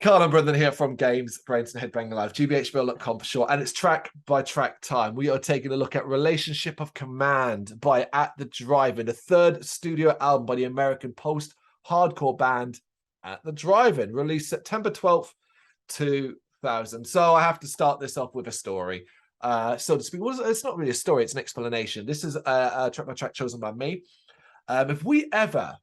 Carl and Brendan here from Brrraains A Head-Banging Life, gbhblofficial for short, and it's track by track time. We are taking a look at Relationship of Command by At the Drive-In, the third studio album by the American post-hardcore band At the Drive-In, released September 12th, 2000. So I have to start this off with a story, so to speak. Well, it's not really a story, it's an explanation. This is a track by track chosen by me. If we ever...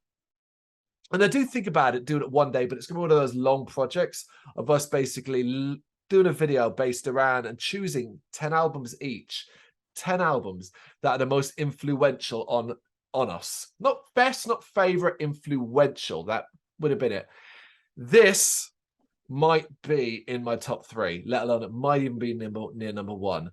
And I do think about it, doing it one day, but it's going to be one of those long projects of us basically doing a video based around and choosing 10 albums each. 10 albums that are the most influential on us. Not best, not favorite, influential. That would have been it. This might be in my top 3, let alone it might even be near number 1.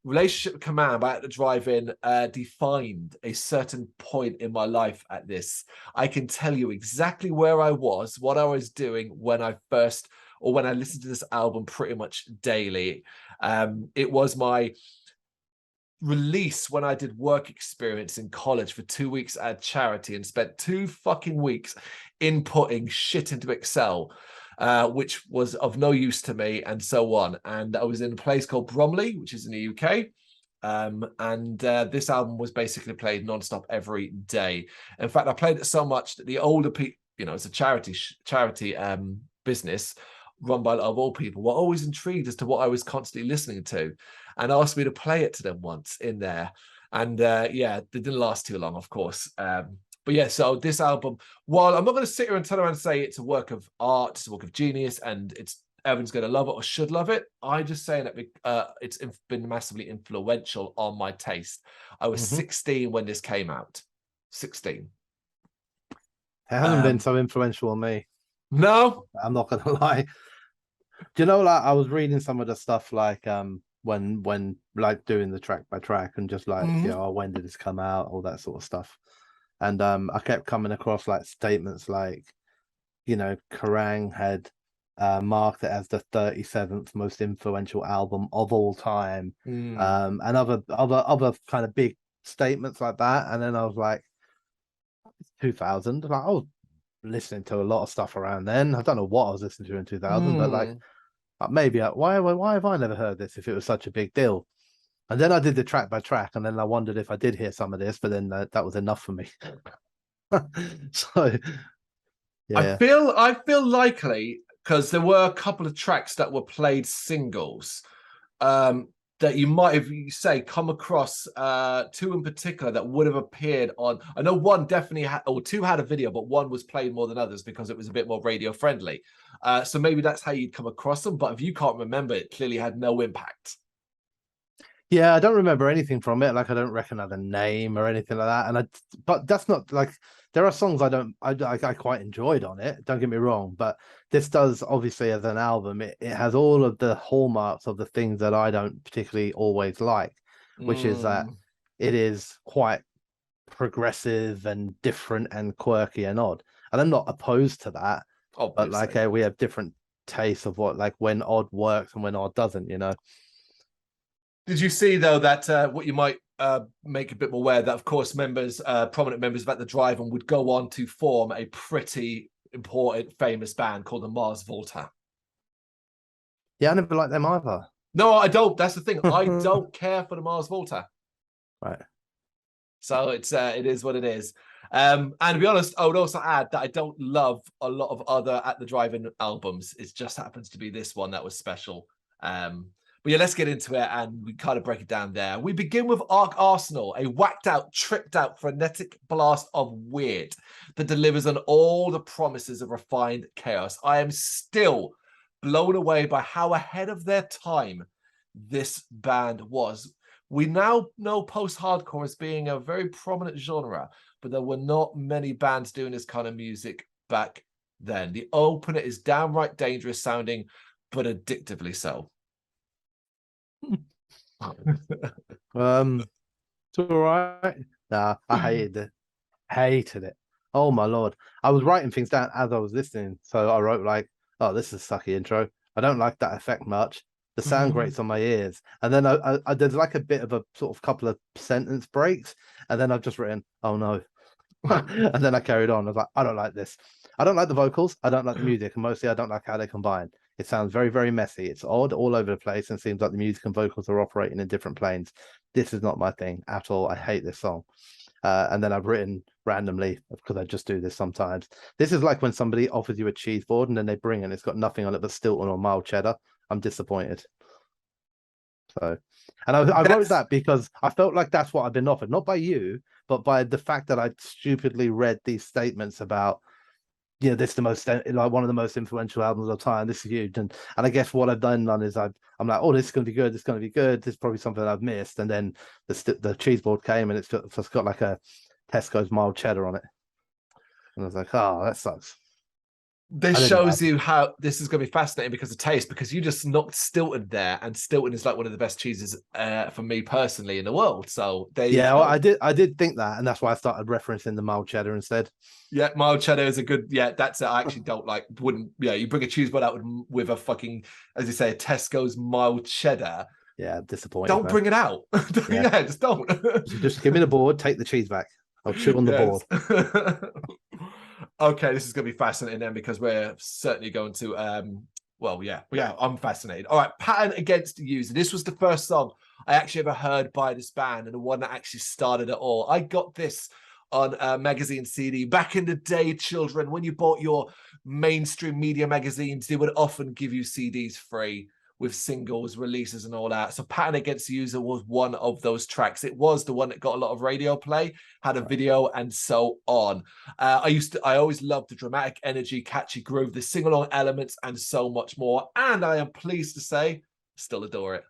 Relationship Command by At the Drive-In defined a certain point in my life at this. I can tell you exactly where I was, what I was doing when I listened to this album pretty much daily. It was my release when I did work experience in college for 2 weeks at charity and spent 2 fucking weeks inputting shit into Excel. Which was of no use to me, and so on. And I was in a place called Bromley, which is in the UK. This album was basically played non-stop every day. In fact, I played it so much that the older people, it's a charity business run by a lot of old people, were always intrigued as to what I was constantly listening to, and asked me to play it to them once in there. And yeah, it didn't last too long, of course. But yeah, so this album, while I'm not going to sit here and turn around and say it's a work of art, it's a work of genius, and everyone's going to love it or should love it, I'm just saying that it's been massively influential on my taste. I was 16 when this came out. 16. It hasn't been so influential on me. No? I'm not going to lie. Do you know, like, I was reading some of the stuff, like, when like doing the track by track and just like, when did this come out, all that sort of stuff. And I kept coming across like statements like, Kerrang had marked it as the 37th most influential album of all time, and other kind of big statements like that. And then I was like, 2000, like I was listening to a lot of stuff around then. I don't know what I was listening to in 2000, but like maybe why have I never heard this if it was such a big deal? And then I did the track by track, and then I wondered if I did hear some of this, but then that was enough for me. So, yeah. I feel likely, because there were a couple of tracks that were played singles, that you might have, come across 2 in particular that would have appeared on. I know one definitely had, or 2 had a video, but one was played more than others because it was a bit more radio friendly. So maybe that's how you'd come across them. But if you can't remember, it clearly had no impact. Yeah, I don't remember anything from it. Like, I don't recognize the name or anything like that. But that's not like, there are songs I quite enjoyed on it. Don't get me wrong, but this does, obviously, as an album, it has all of the hallmarks of the things that I don't particularly always like, which is that it is quite progressive and different and quirky and odd. And I'm not opposed to that. Obviously. But like, we have different tastes of what, like, when odd works and when odd doesn't, Did you see, though, that what you might make a bit more aware that, of course, prominent members of At the Drive-In would go on to form a pretty important, famous band called the Mars Volta? Yeah, I never liked them either. No, I don't. That's the thing. I don't care for the Mars Volta. Right. So it is what it is. And to be honest, I would also add that I don't love a lot of other At the Drive-In albums. It just happens to be this one that was special. But yeah, let's get into it, and we kind of break it down there. We begin with Arc Arsenal, a whacked out, tricked out, frenetic blast of weird that delivers on all the promises of refined chaos. I am still blown away by how ahead of their time this band was. We now know post-hardcore as being a very prominent genre, but there were not many bands doing this kind of music back then. The opener is downright dangerous sounding, but addictively so. It's all right. Nah, I hated it. Oh my lord, I was writing things down as I was listening, so I wrote like, oh, this is a sucky intro. I don't like that effect much. The sound grates on my ears, and then I did like a bit of a sort of couple of sentence breaks, and then I've just written, oh no. And then I carried on. I was like, I don't like this. I don't like the vocals. I don't like the music, and mostly I don't like how they combine. It sounds very, very messy. It's odd all over the place, and seems like the music and vocals are operating in different planes. This is not my thing at all. I hate this song. And then I've written randomly, because I just do this sometimes. This is like when somebody offers you a cheese board and then they bring it and it's got nothing on it but Stilton or mild cheddar. I'm disappointed. So, and I wrote that because I felt like that's what I've been offered, not by you, but by the fact that I stupidly read these statements about, this is the most, like, one of the most influential albums of time. This is huge, and I guess what I've done is I'm like, oh, this is going to be good. This is going to be good. This is probably something I've missed, and then the cheese board came and it's got like a Tesco's mild cheddar on it, and I was like, oh, that sucks. This shows you how this is going to be fascinating because of taste, because you just knocked Stilton there, and Stilton is like one of the best cheeses for me personally in the world. So there you go. Well, I did think that, and that's why I started referencing the mild cheddar instead. Yeah, mild cheddar is a good. Yeah, that's it. I actually don't like. Wouldn't. Yeah, you bring a cheese board out with a fucking, as you say, a Tesco's mild cheddar. Yeah, disappointed. Don't bring it out. Yeah, just don't. Just give me the board. Take the cheese back. I'll chew on the board. Okay, this is going to be fascinating then, because we're certainly going to I'm fascinated. All right, Pattern Against User. This was the first song I actually ever heard by this band, and the one that actually started it all. I got this on a magazine CD back in the day, children. When you bought your mainstream media magazines, they would often give you CDs free with singles, releases, and all that. So Pattern Against the User was one of those tracks. It was the one that got a lot of radio play, had a video, and so on. I always loved the dramatic energy, catchy groove, the sing-along elements, and so much more. And I am pleased to say, still adore it.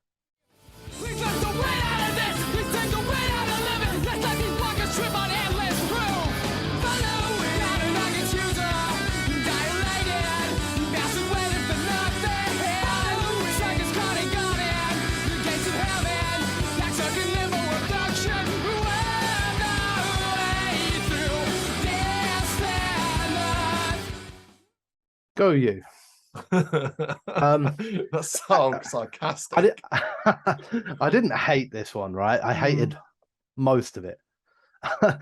Go you. That sounds sarcastic. I didn't hate this one, right? I hated most of it.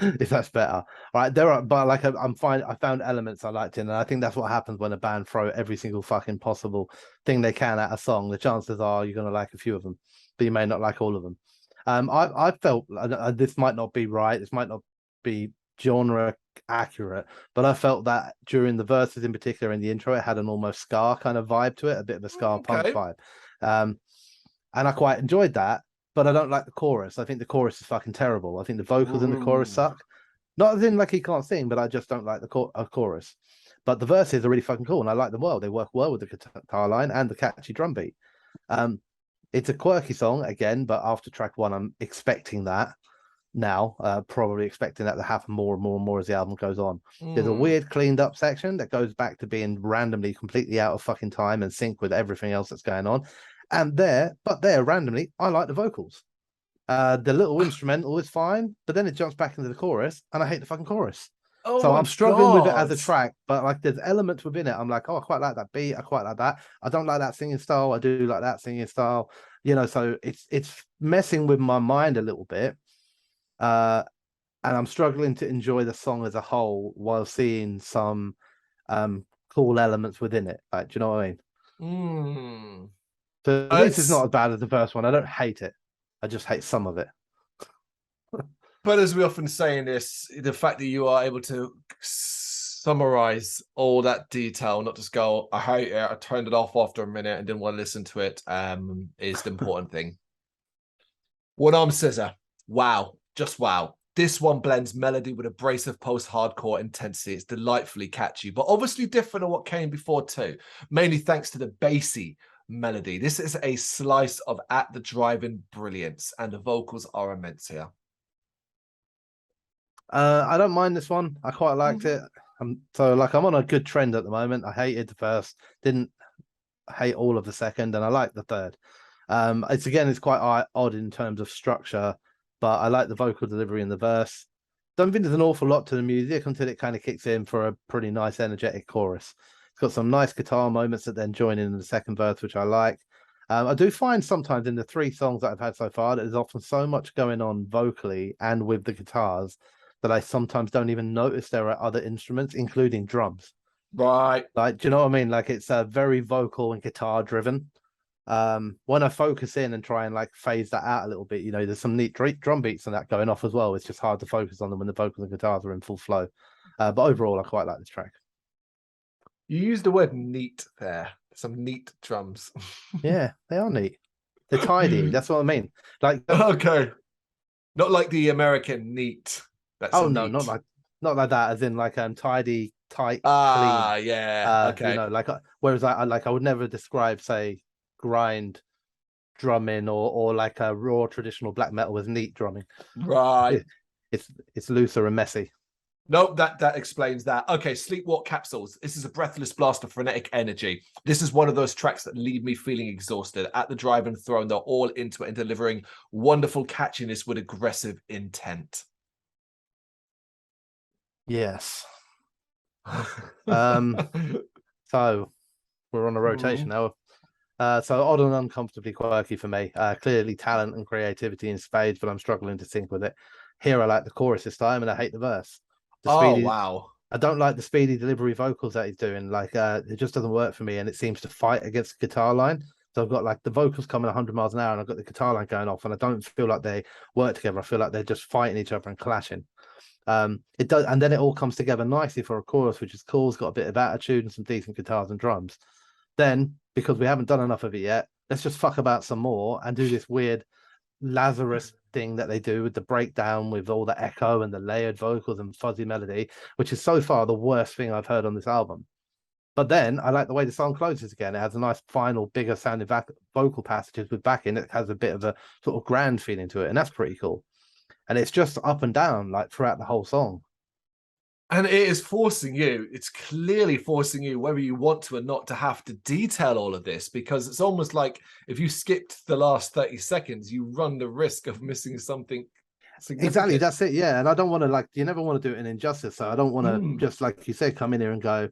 If that's better, right? I'm fine. I found elements I liked in, and I think that's what happens when a band throw every single fucking possible thing they can at a song. The chances are you're going to like a few of them, but you may not like all of them. I felt this might not be right. This might not be genre accurate, but I felt that during the verses in particular in the intro, it had an almost ska kind of vibe to it, a bit of a ska punk vibe, and I quite enjoyed that. But I don't like the chorus. I think the chorus is fucking terrible. I think the vocals in the chorus suck. Not as in like he can't sing, but I just don't like the chorus. But the verses are really fucking cool, and I like them well. They work well with the guitar line and the catchy drum beat. It's a quirky song again, but after track one, I'm expecting that now. Probably expecting that to happen more and more and more as the album goes on. There's a weird cleaned up section that goes back to being randomly completely out of fucking time and sync with everything else that's going on. And randomly, I like the vocals. The little instrumental is fine, but then it jumps back into the chorus, and I hate the fucking chorus. So I'm struggling with it as a track, but like there's elements within it. I'm like, oh, I quite like that beat. I quite like that. I don't like that singing style. I do like that singing style. So it's messing with my mind a little bit. And I'm struggling to enjoy the song as a whole while seeing some cool elements within it. Like, do you know what I mean? So at least it's not as bad as the first one. I don't hate it. I just hate some of it. But as we often say in this, the fact that you are able to summarize all that detail, not just go, I hate it, I turned it off after a minute and didn't want to listen to it, is the important thing. One Arm Scissor. Wow. Just wow. This one blends melody with a brace of post-hardcore intensity. It's delightfully catchy, but obviously different than what came before too, mainly thanks to the bassy melody. This is a slice of At the Drive-In brilliance, and the vocals are immense here. I don't mind this one. I quite liked it. I'm on a good trend at the moment. I hated the first, didn't hate all of the second, and I like the third. It's quite odd in terms of structure, but I like the vocal delivery in the verse. Don't think there's an awful lot to the music until it kind of kicks in for a pretty nice, energetic chorus. It's got some nice guitar moments that then join in the second verse, which I like. I do find sometimes in the 3 songs that I've had so far, there's often so much going on vocally and with the guitars that I sometimes don't even notice there are other instruments, including drums. Right. Like, do you know what I mean? Like, it's very vocal and guitar driven. When I focus in and try and like phase that out a little bit, you know, there's some neat drum beats and that going off as well. It's just hard to focus on them when the vocals and guitars are in full flow. But overall, I quite like this track. You used the word neat there. Some neat drums. Yeah, they are neat. They're tidy. That's what I mean. Like, Okay. Not like the American neat. That's a oh no, neat. not like that. As in like tidy, tight, clean. Ah, yeah. You Okay. know, like whereas I would never describe, say, grind drumming or like a raw traditional black metal with neat drumming. Right. It, it's looser and messy. Nope, that explains that. Okay, Sleepwalk Capsules. This is a breathless blast of frenetic energy. This is one of those tracks that leave me feeling exhausted. At the drive-in throne, they're all into it and delivering wonderful catchiness with aggressive intent. Yes. Um. So we're on a rotation now. So odd and uncomfortably quirky for me. Clearly talent and creativity in spades, but I'm struggling to sync with it. Here I like the chorus this time, and I hate the verse. The Oh, speedy, wow. I don't like the speedy delivery vocals that he's doing. Like, it just doesn't work for me, and it seems to fight against the guitar line. So I've got like the vocals coming 100 miles an hour, and I've got the guitar line going off, and I don't feel like they work together. I feel like they're just fighting each other and clashing. It does, and then it all comes together nicely for a chorus, which is cool. It's got a bit of attitude and some decent guitars and drums. Then, because we haven't done enough of it yet, let's just fuck about some more and do this weird Lazarus thing that they do with the breakdown with all the echo and the layered vocals and fuzzy melody, which is so far the worst thing I've heard on this album. But then I like the way the song closes again. It has a nice final, bigger sounding vocal passages with backing. It has a bit of a sort of grand feeling to it, and that's pretty cool. And it's just up and down like throughout the whole song. And it is forcing you, it's clearly forcing you, whether you want to or not, to have to detail all of this, because it's almost like if you skipped the last 30 seconds, you run the risk of missing something significant. Exactly, that's it. Yeah, and I don't want to like you never want to do it in injustice. So I don't want to just like you said, come in here and go,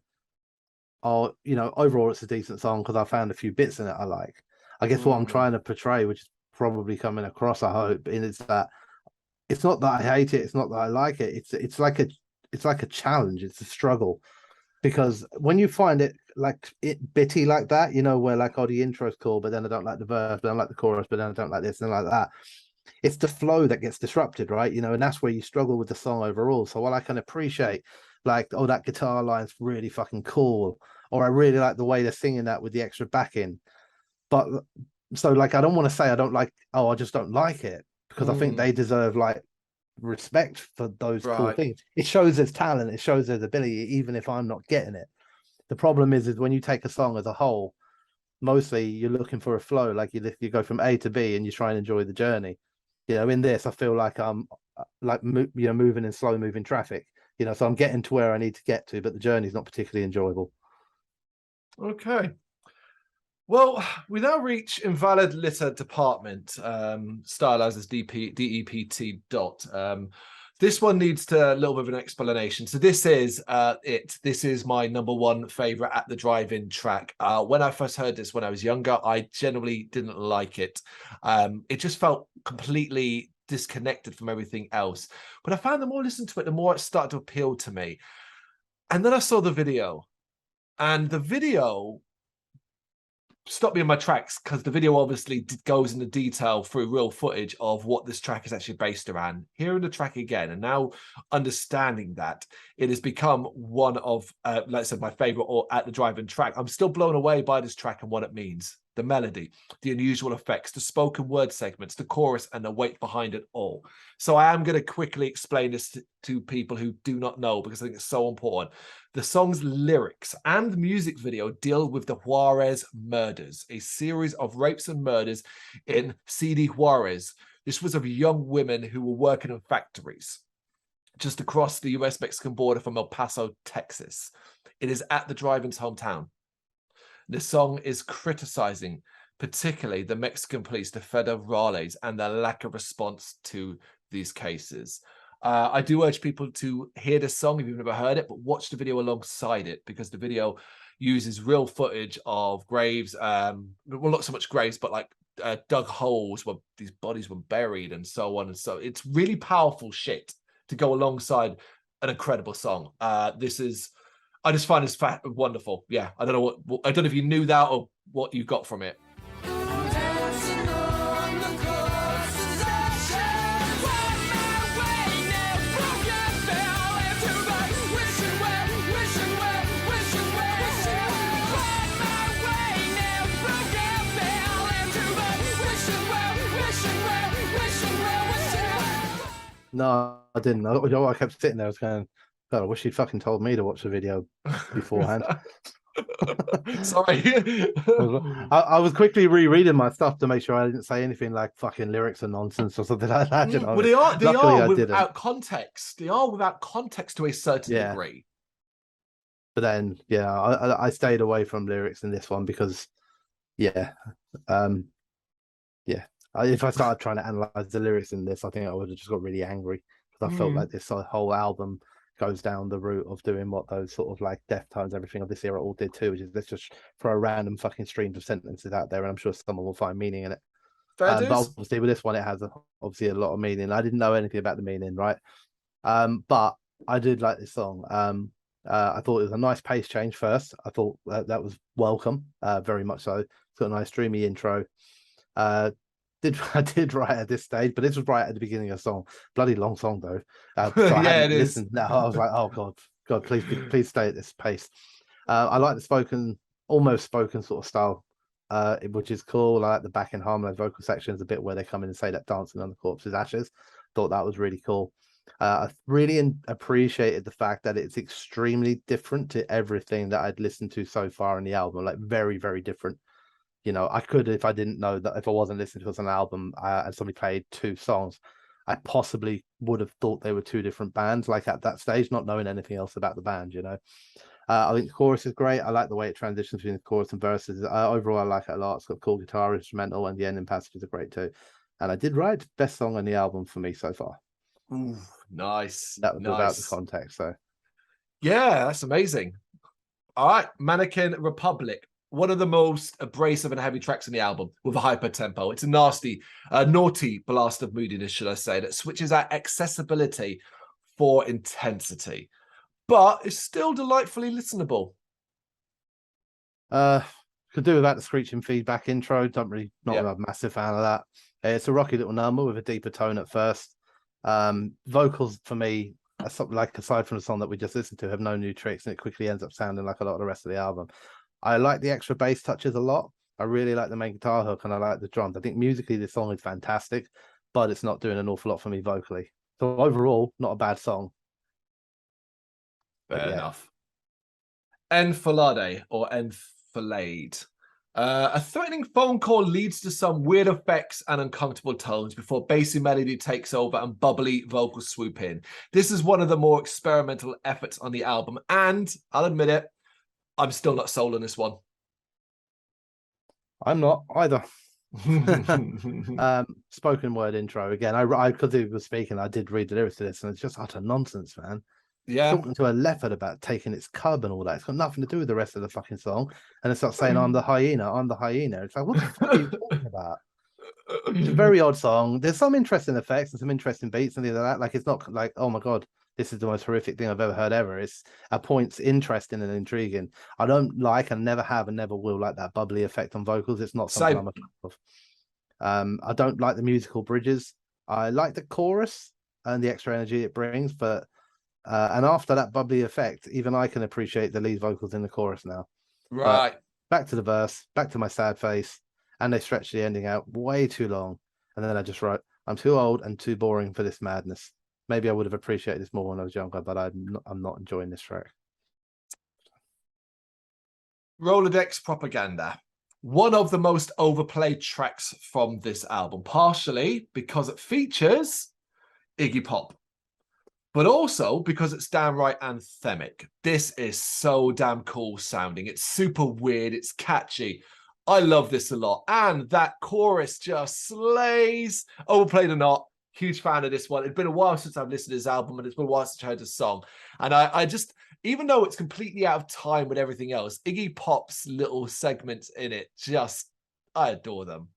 oh, you know, overall it's a decent song because I found a few bits in it I like. I guess what I'm trying to portray, which is probably coming across, I hope, is that it's not that I hate it, it's not that I like it. It's like a challenge, it's a struggle. Because when you find it like it bitty like that, you know, where like, oh, the intro's cool, but then I don't like the verse, but I don't like the chorus, but then I don't like this and like that. It's the flow that gets disrupted, right? You know, and that's where you struggle with the song overall. So while I can appreciate like, oh, that guitar line's really fucking cool, or I really like the way they're singing that with the extra backing. But so like I don't want to say I don't like, oh, I just don't like it, because I think they deserve like respect for those cool things. It shows there's talent, it shows there's ability, even if I'm not getting it. The problem is when you take a song as a whole, mostly you're looking for a flow, like you go from A to B and you try and enjoy the journey. You know, in this, I feel like I'm like moving in slow moving traffic. You know, so I'm getting to where I need to get to, but the journey's not particularly enjoyable. Okay. Well, we now reach invalid litter department, stylized as DEPT dot. This one needs a little bit of an explanation. So this is it. This is my number one favorite at the drive-in track. When I first heard this when I was younger, I generally didn't like it. It just felt completely disconnected from everything else. But I found the more I listened to it, the more it started to appeal to me. And then I saw the video. And the video stopped me in my tracks, because the video obviously goes into detail through real footage of what this track is actually based around. Hearing the track again and now understanding that it has become one of, like I said, my favorite or at the drive-in track. I'm still blown away by this track and what it means. The melody, the unusual effects, the spoken word segments, the chorus, and the weight behind it all. So I am going to quickly explain this to people who do not know, because I think it's so important. The song's lyrics and music video deal with the Juarez murders, a series of rapes and murders in CD Juarez. This was of young women who were working in factories just across the US-Mexican border from El Paso, Texas. It is at the drive-in's hometown. The song is criticizing particularly the Mexican police, the federales, and their lack of response to these cases. I do urge people to hear this song if you've never heard it, but watch the video alongside it, because the video uses real footage of graves, well, not so much graves, but like dug holes where these bodies were buried and so on. And so it's really powerful shit to go alongside an incredible song. This is I just find this wonderful. Yeah, I don't know what I don't know if you knew that or what you got from it. No, I didn't. I kept sitting there. I was going, God, I wish you'd fucking told me to watch the video beforehand. Sorry. I was quickly rereading my stuff to make sure I didn't say anything like fucking lyrics are nonsense or something like that. You know? Well, they Luckily, are I without didn't. context. They are without context to a certain degree. But then, yeah, I stayed away from lyrics in this one because, yeah, if I started trying to analyze the lyrics in this, I think I would have just got really angry because I felt like this whole album goes down the route of doing what those sort of like Deftones, everything of this era all did too, which is let's just throw random fucking streams of sentences out there, and I'm sure someone will find meaning in it. But obviously with this one, it has obviously a lot of meaning. I didn't know anything about the meaning, right? But I did like this song. I thought it was a nice pace change first. I thought that was welcome, very much so. It's got a nice dreamy intro. I did write at this stage, but this was right at the beginning of the song. Bloody long song though. So I hadn't listened. Now I was like, oh God, please stay at this pace. I like the almost spoken sort of style, which is cool. I like the back and harmonized vocal sections, a bit where they come in and say that dancing on the corpse's ashes. Thought that was really cool. I really appreciated the fact that it's extremely different to everything that I'd listened to so far in the album, like very, very different. You know, I could, if I didn't know that, if I wasn't listening to it as an album and somebody played two songs, I possibly would have thought they were two different bands, like at that stage, not knowing anything else about the band, you know. I think the chorus is great. I like the way it transitions between the chorus and verses. Overall, I like it a lot. It's got cool guitar, instrumental, and the ending passages are great too. And I did write best song on the album for me so far. Ooh, nice. That was without the context, so. Yeah, that's amazing. All right, Mannequin Republic. One of the most abrasive and heavy tracks in the album with a hyper tempo. It's a naughty blast of moodiness, should I say, that switches out accessibility for intensity, but it's still delightfully listenable. Could do without the screeching feedback intro. Not a massive fan of that. It's a rocky little number with a deeper tone at first. Vocals for me, like aside from the song that we just listened to, have no new tricks, and it quickly ends up sounding like a lot of the rest of the album. I like the extra bass touches a lot. I really like the main guitar hook, and I like the drums. I think musically this song is fantastic, but it's not doing an awful lot for me vocally. So overall, not a bad song. Fair enough. Enfilade or enfilade. A threatening phone call leads to some weird effects and uncomfortable tones before bassy melody takes over and bubbly vocals swoop in. This is one of the more experimental efforts on the album, and I'll admit it, I'm still not sold on this one. I'm not either. Spoken word intro again. I because he was speaking, I did read the lyrics to this, and it's just utter nonsense, man. Yeah, talking to a leopard about taking its cub and all that. It's got nothing to do with the rest of the fucking song. And it starts saying, "I'm the hyena. I'm the hyena." It's like, what the fuck are you talking about? It's a very odd song. There's some interesting effects and some interesting beats and things like that. Like, it's not like, oh my God, this is the most horrific thing I've ever heard ever. It's at points interesting and intriguing. I don't like and never have and never will like that bubbly effect on vocals. It's not something I'm a fan of. I don't like the musical bridges. I like the chorus and the extra energy it brings, but and after that bubbly effect, even I can appreciate the lead vocals in the chorus now. Right. Back to the verse, back to my sad face, and they stretch the ending out way too long. And then I just wrote, "I'm too old and too boring for this madness." Maybe I would have appreciated this more when I was younger, but I'm not enjoying this track. Rolodex Propaganda. One of the most overplayed tracks from this album, partially because it features Iggy Pop, but also because it's downright anthemic. This is so damn cool sounding. It's super weird. It's catchy. I love this a lot. And that chorus just slays. Overplayed or not, huge fan of this one. It's been a while since I've listened to this album, and it's been a while since I heard this song. And I just, even though it's completely out of time with everything else, Iggy Pop's little segments in it, just, I adore them.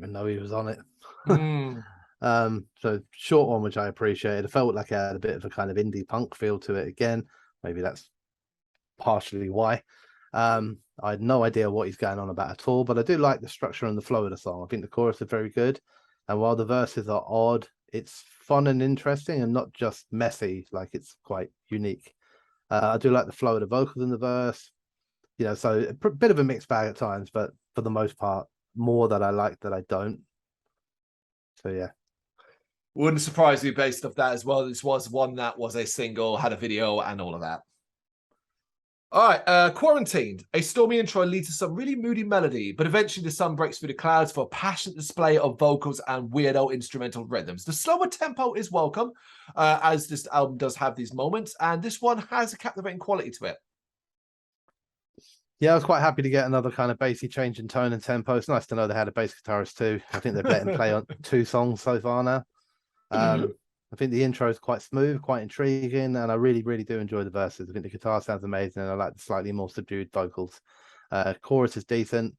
even know he was on it. Mm. So short one, which I appreciated. It felt like it had a bit of a kind of indie punk feel to it again. Maybe that's partially why. I had no idea what he's going on about at all, but I do like the structure and the flow of the song. I think the chorus is very good, and while the verses are odd, it's fun and interesting and not just messy. Like, it's quite unique. I do like the flow of the vocals in the verse. You know, so a bit of a mixed bag at times, but for the most part, more that I like that I don't. So yeah. Wouldn't surprise me based off that as well. This was one that was a single, had a video and all of that. All right, Quarantined. A stormy intro leads to some really moody melody, but eventually the sun breaks through the clouds for a passionate display of vocals and weirdo instrumental rhythms. The slower tempo is welcome, as this album does have these moments, and this one has a captivating quality to it. Yeah, I was quite happy to get another kind of bassy change in tone and tempo. It's nice to know they had a bass guitarist too. I think they've let him play on 2 songs so far now. I think the intro is quite smooth, quite intriguing, and I really, really do enjoy the verses. I think the guitar sounds amazing, and I like the slightly more subdued vocals. Chorus is decent,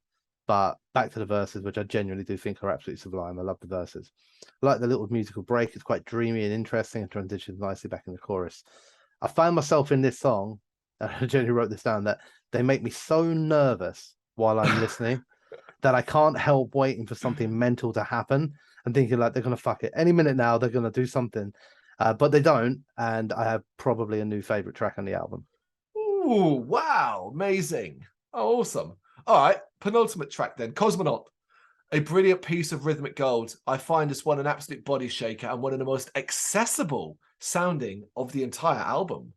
but back to the verses, which I genuinely do think are absolutely sublime. I love the verses. I like the little musical break. It's quite dreamy and interesting and transitions nicely back in the chorus. I found myself in this song, I genuinely wrote this down, that they make me so nervous while I'm listening that I can't help waiting for something mental to happen and thinking like they're going to fuck it. Any minute now, they're going to do something. But they don't. And I have probably a new favorite track on the album. Ooh, wow. Amazing. Oh, awesome. All right. Penultimate track then. Cosmonaut. A brilliant piece of rhythmic gold. I find this one an absolute body shaker and one of the most accessible sounding of the entire album.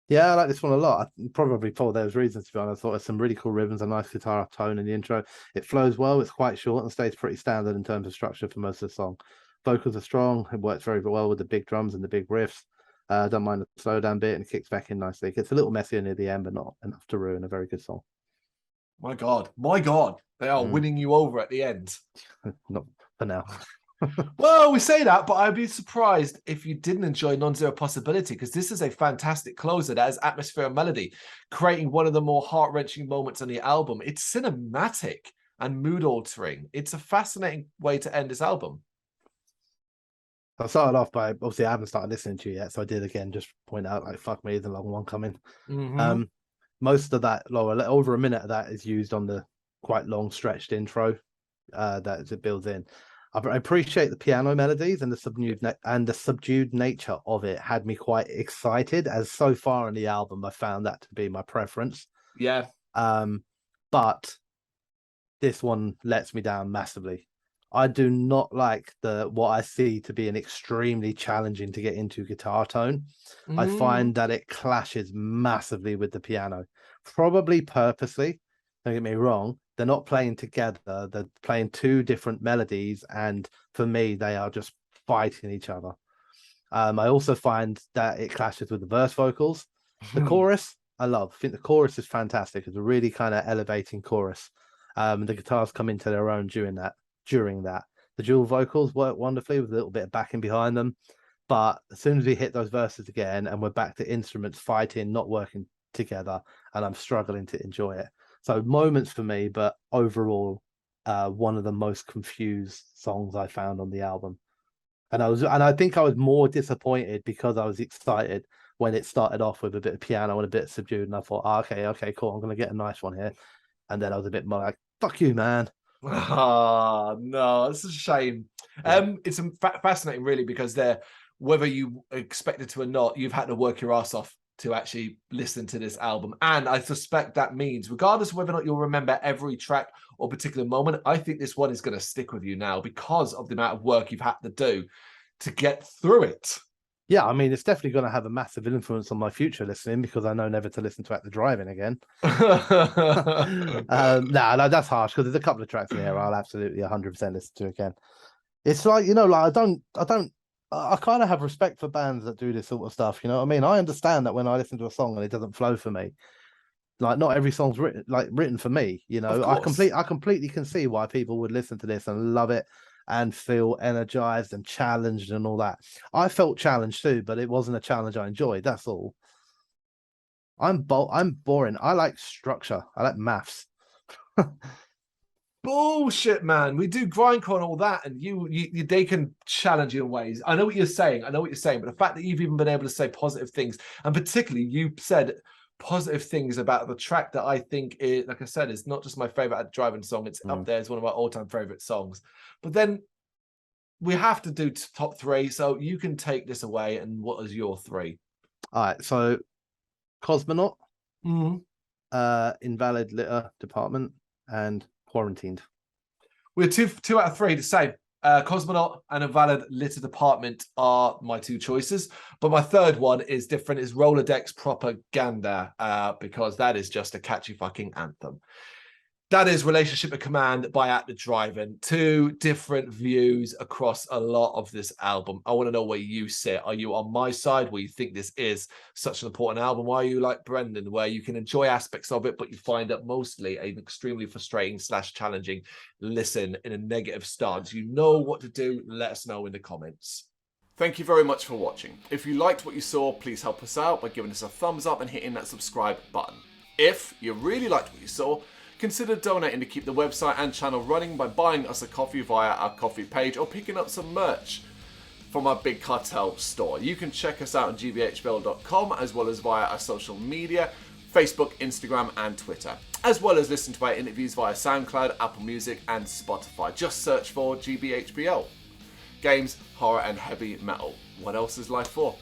Yeah, I like this one a lot. Probably for those reasons, to be honest. I thought there's some really cool rhythms, a nice guitar tone in the intro. It flows well. It's quite short and stays pretty standard in terms of structure for most of the song. Vocals are strong. It works very, very well with the big drums and the big riffs. I don't mind the slow down bit, and it kicks back in nicely. It gets a little messier near the end, but not enough to ruin a very good song. My God, they are winning you over at the end. Not for now. Well, we say that, but I'd be surprised if you didn't enjoy Non-Zero Possibility, because this is a fantastic closer that has atmosphere and melody, creating one of the more heart-wrenching moments on the album. It's cinematic and mood-altering. It's a fascinating way to end this album. I started off by, obviously I haven't started listening to you yet, so I did again just point out, like, fuck me, the long one coming. Most of that, over a minute of that, is used on the quite long stretched intro that it builds in. I appreciate the piano melodies, and the subdued nature of it had me quite excited, as so far in the album I found that to be my preference. Yeah. But this one lets me down massively. I do not like what I see to be an extremely challenging to get into guitar tone. I find that it clashes massively with the piano, probably purposely. Don't get me wrong. They're not playing together. They're playing 2 different melodies. And for me, they are just fighting each other. I also find that it clashes with the verse vocals. The chorus, I love. I think the chorus is fantastic. It's a really kind of elevating chorus. The guitars come into their own during that. The dual vocals work wonderfully with a little bit of backing behind them. But as soon as we hit those verses again and we're back to instruments fighting, not working together, and I'm struggling to enjoy it. So moments for me, but overall, one of the most confused songs I found on the album. And I think I was more disappointed because I was excited when it started off with a bit of piano and a bit subdued, and I thought, okay, cool, I'm gonna get a nice one here. And then I was a bit more like, fuck you, man. Oh, no, it's a shame. Yeah. It's fascinating, really, because whether you expect it to or not, you've had to work your ass off to actually listen to this album. And I suspect that means, regardless of whether or not you'll remember every track or particular moment, I think this one is going to stick with you now because of the amount of work you've had to do to get through it. Yeah, I mean, it's definitely going to have a massive influence on my future listening, because I know never to listen to At the Drive-In again. No, that's harsh, because there's a couple of tracks in here I'll absolutely 100% listen to again. It's like, like I kind of have respect for bands that do this sort of stuff. You know what I mean? I understand that when I listen to a song and it doesn't flow for me, like, not every song's written for me. You know, I completely can see why people would listen to this and love it and feel energized and challenged and all that. I felt challenged too, but it wasn't a challenge I enjoyed. That's all. I'm boring. I like structure. I like maths. Bullshit, man. We do grindcore and all that, and they can challenge you in ways. I know what you're saying. I know what you're saying, but the fact that you've even been able to say positive things, and particularly you said positive things about the track that I think is, like I said, is not just my favorite driving song. It's up there as one of my all-time favorite songs. But then we have to do top three, so you can take this away. And what is your three? All right, so Cosmonaut, Invalid Litter Department, and Quarantined. We're two out of three, the same. Cosmonaut and Invalid Litter Department are my two choices, but my third one is different. Is Rolodex Propaganda, because that is just a catchy fucking anthem. That is Relationship of Command by At The Drive-In. Two different views across a lot of this album. I want to know where you sit. Are you on my side, where you think this is such an important album? Why are you like Brendan, where you can enjoy aspects of it, but you find it mostly an extremely frustrating / challenging listen in a negative stance? You know what to do. Let us know in the comments. Thank you very much for watching. If you liked what you saw, please help us out by giving us a thumbs up and hitting that subscribe button. If you really liked what you saw, consider donating to keep the website and channel running by buying us a coffee via our coffee page or picking up some merch from our Big Cartel store. You can check us out on gbhbl.com as well as via our social media, Facebook, Instagram and Twitter, as well as listen to our interviews via SoundCloud, Apple Music and Spotify. Just search for GBHBL. Games, horror and heavy metal. What else is life for?